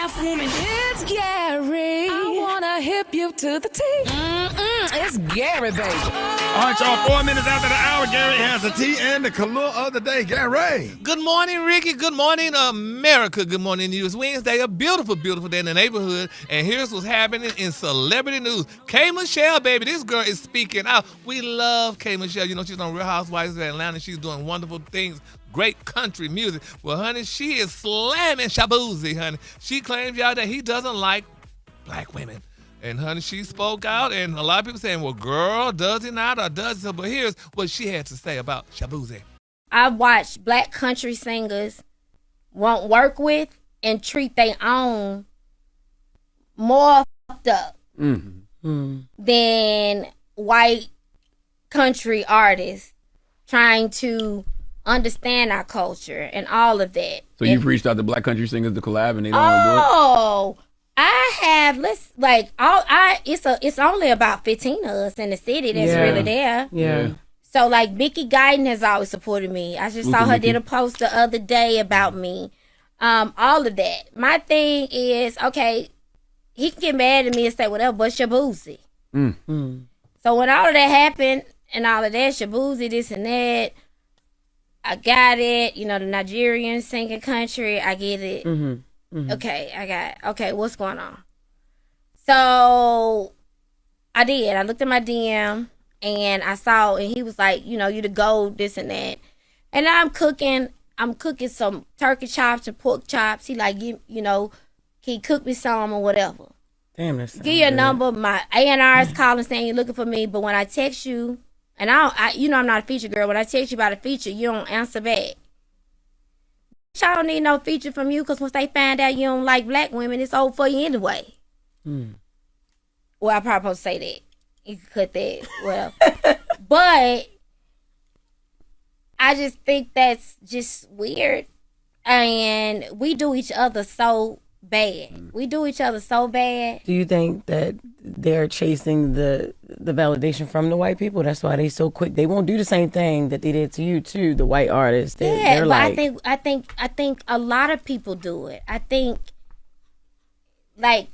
half woman. It's Gary. I wanna hip you to the T. It's Gary, baby. All right, y'all, 4 minutes after the hour, Gary has the tea and the color of the day. Gary. Good morning, Ricky. Good morning, America. Good morning, news. Wednesday, a beautiful, beautiful day in the neighborhood. And here's what's happening in celebrity news. K. Michelle, baby, this girl is speaking out. We love K. Michelle. You know, she's on Real Housewives of Atlanta. She's doing wonderful things. Great country music. Well, honey, she is slamming Shaboozey, honey. She claims, y'all, that he doesn't like black women. And, honey, she spoke out, and a lot of people saying, well, girl, does he not or does he? But here's what she had to say about Shaboozey. I watched black country singers won't work with and treat their own more fucked up than white country artists trying to understand our culture and all of that. So you've reached out to black country singers to collab and they don't want to do it? Oh, I have. It's only about 15 of us in the city that's really there. Yeah. So like Mickey Guyton has always supported me. I just saw her did a post the other day about me. All of that. My thing is, okay, he can get mad at me and say whatever, but Shaboozey. So when all of that happened and all of that, Shaboozey, this and that, I got it. You know, the Nigerian singing country, I get it. Okay, what's going on? So I did. I looked at my DM and I saw, and he was like, you know, you the gold, this and that. And now I'm cooking some turkey chops and pork chops. He like, you know, he cooked me some or whatever. Damn, that's give you a number. My A&R is calling saying you're looking for me, but when I text you, and you know I'm not a feature girl. When I text you about a feature, you don't answer back. I don't need no feature from you because once they find out you don't like black women, it's over for you anyway. Well, I probably supposed to say that. You could cut that. Well, but I just think that's just weird. And we do each other so bad. We do each other so bad. Do you think that they're chasing the validation from the white people? That's why they so quick. They won't do the same thing that they did to you too, the white artists. They're but like, I think a lot of people do it. I think like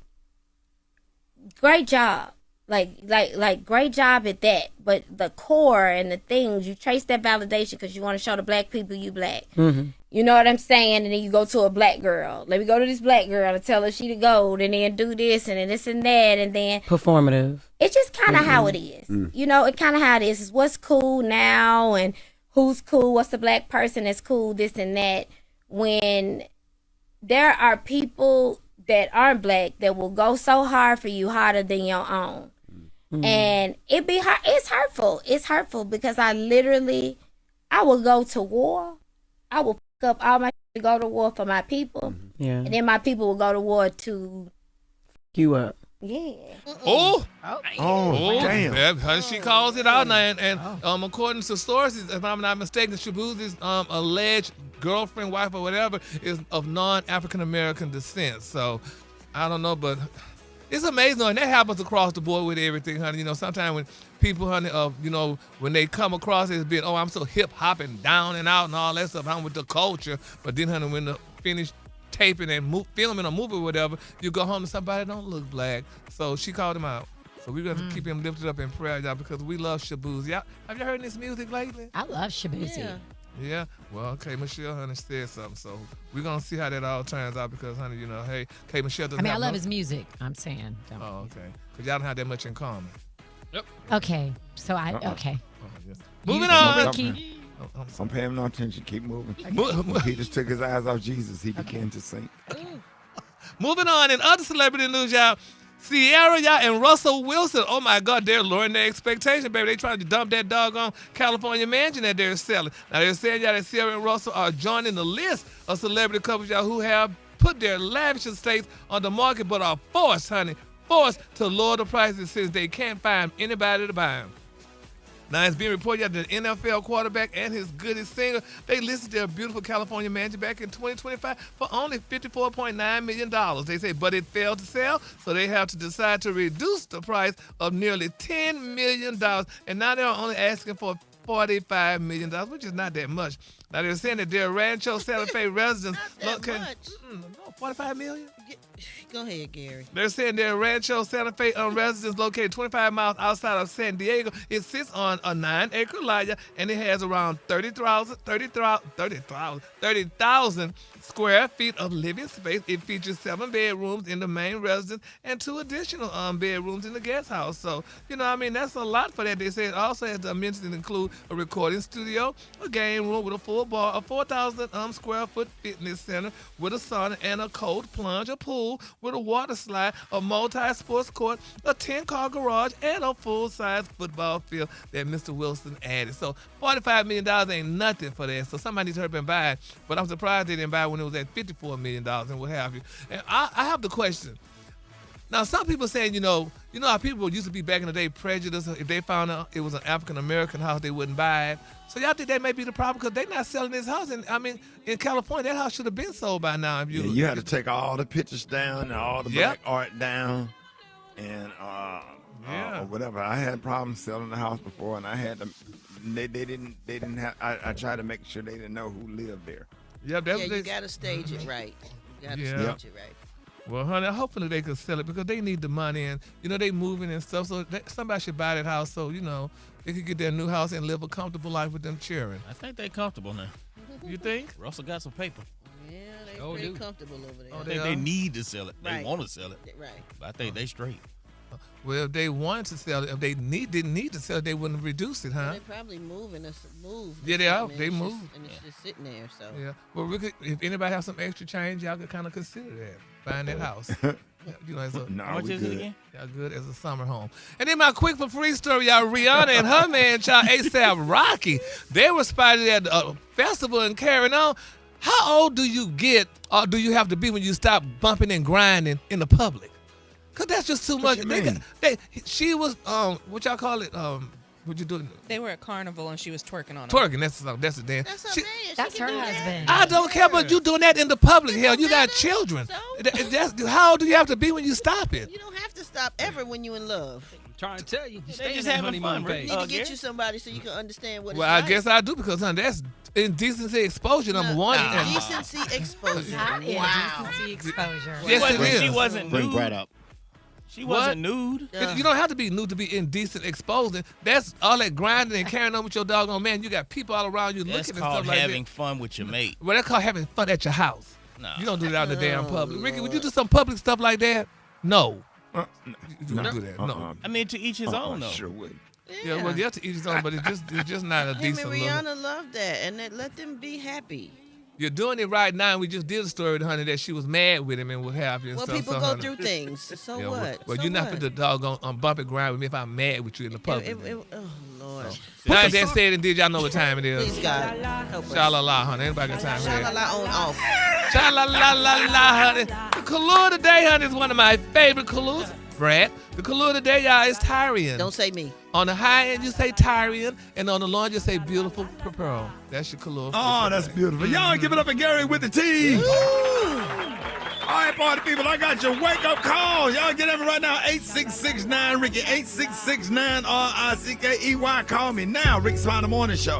great job. Like great job at that. But the core and the things, you trace that validation because you want to show the black people you black. You know what I'm saying? And then you go to a black girl. Let me go to this black girl and tell her she the gold and then do this and then this and that and then performative. It's just kind of how it is. You know, it kind of how it is. It's what's cool now and who's cool, what's the black person that's cool, this and that. When there are people that aren't black that will go so hard for you, harder than your own. And it be hard. It's hurtful. It's hurtful because I will go to war. I will pick up all my to go to war for my people. Yeah. And then my people will go to war to you up. Yeah. Oh, damn. Yeah, she calls it out now. And according to sources, if I'm not mistaken, Shaboozey's alleged girlfriend, wife, or whatever is of non-African-American descent. So I don't know, but it's amazing. And that happens across the board with everything, honey. You know, sometimes when people, honey, you know, when they come across it as being, I'm so hip-hop and down and out and all that stuff, I'm with the culture. But then, honey, when they finish taping and filming a movie or whatever, you go home to somebody that don't look black. So she called him out. So we got to keep him lifted up in prayer, y'all, because we love Shaboozey. Y'all, have you heard this music lately? I love Shaboozey. Yeah? Well, okay, Michelle, honey, said something. So we're going to see how that all turns out because, honey, you know, hey, Michelle doesn't I love his music, I'm saying. Oh, okay. Because y'all don't have that much in common. Yep. Okay, so okay. Yes. Moving on. Ricky. I'm paying no attention. Keep moving. He just took his eyes off Jesus. He began to sink. Moving on. In other celebrity news, y'all, Sierra, y'all, and Russell Wilson, oh my God, they're lowering their expectation, baby. They trying to dump that doggone California mansion that they're selling. Now, they're saying, y'all, that Sierra and Russell are joining the list of celebrity couples, y'all, who have put their lavish estates on the market but are forced to lower the prices since they can't find anybody to buy them. Now, it's being reported that the NFL quarterback and his goodie singer, they listed their beautiful California mansion back in 2025 for only $54.9 million. They say, but it failed to sell, so they have to decide to reduce the price of nearly $10 million. And now they're only asking for $45 million, which is not that much. Now they're saying that their Rancho Santa Fe residents Not that located. much. No, 45 million. Go ahead, Gary. They're saying their Rancho Santa Fe residence located 25 miles outside of San Diego. It sits on a 9-acre lot, and it has around 30,000 square feet of living space. It features 7 bedrooms in the main residence and 2 additional bedrooms in the guest house. So, that's a lot for that. They say it also has amenities that include a recording studio, a game room with a full bar, a 4,000 square foot fitness center with a sauna and a cold plunge, a pool with a water slide, a multi-sports court, a 10-car garage, and a full-size football field that Mr. Wilson added. So $45 million ain't nothing for that. So somebody needs to hurry up and buy it. But I'm surprised they didn't buy it when it was at $54 million and what have you. And I have the question. Now, some people saying, you know how people used to be back in the day prejudiced. If they found out it was an African-American house, they wouldn't buy it. So y'all think that may be the problem because they're not selling this house. And in California, that house should have been sold by now. You had to take all the pictures down and all the black art down and or whatever. I had problems selling the house before, and I had to. They didn't have. I tried to make sure they didn't know who lived there. Yep, You got to stage it right. You got to stage it right. Well, honey, hopefully they could sell it because they need the money and, they moving and stuff. So somebody should buy that house so, they could get their new house and live a comfortable life with them children. I think they're comfortable now. You think? Russell got some paper. Yeah, they're pretty comfortable over there. I think they need to sell it. They want to sell it. Right. But I think they straight. Well, if they wanted to sell it, if they didn't need to sell it, they wouldn't reduce it, huh? They're probably moving. Yeah, they are. They move. And it's just sitting there, so. Yeah. Well, if anybody has some extra change, y'all could kind of consider that, buying that house. How much is it again? Y'all good as a summer home. And then my quick for free story, y'all, Rihanna and her man, child, ASAP Rocky, they were spotted at a festival and carrying on. How old do you get or do you have to be when you stop bumping and grinding in the public? Because that's just too much. She was, what y'all call it? What you doing? They were at Carnival and she was twerking on him. Twerking, that's the dance. That's her man. That's her husband. I don't care, but you doing that in the public. Hell, you got children. So? How old do you have to be when you stop it? You don't have to stop ever when you're in love. I'm trying to tell you. They just having fun. You need to get you somebody so you can understand what Well, it's I like. guess I do because, honey, that's indecency exposure number one. Indecency exposure. Indecency exposure. Yes, it is. She wasn't Bring nude. Brad up. She wasn't nude. You don't have to be nude to be indecent exposing. That's all that grinding and carrying on with your doggone man. You got people all around you That's looking and called stuff like having that. fun with your mate. Well, that's called having fun at your house. No. You don't do that out in the damn public. Ricky, would you do some public stuff like that? No. You don't do that. No. I mean, to each his own, though. Sure would. Yeah, well, you have to eat his own, but it's just not a Him decent and look. Rihanna love that, and let them be happy. You're doing it right now. We just did a story with honey that she was mad with him and what have you. And Well, stuff. people So, go honey, through things. So yeah, what? Well, So you're not what? for the doggone bump and grind with me if I'm mad with you in the public. Oh, Lord. Now that said and did, y'all know what time it is. Please, God. Help us. Sha-la-la, honey. Anybody got time for that? Sha-la-la on off. Sha-la-la-la-la, honey. The color today, honey, is one of my favorite colors. Brad. The color today, y'all, is Tyrian. Don't say me. On the high end, you say Tyrian, and on the low end, you say beautiful pearl. That's your color. Oh, that's beautiful. Y'all give it up for Gary with the T. All right, party people, I got your wake-up call. Y'all get it right now, 8669 Rickey, 8669 RICKEY. Call me now, Rick's Final Morning Show.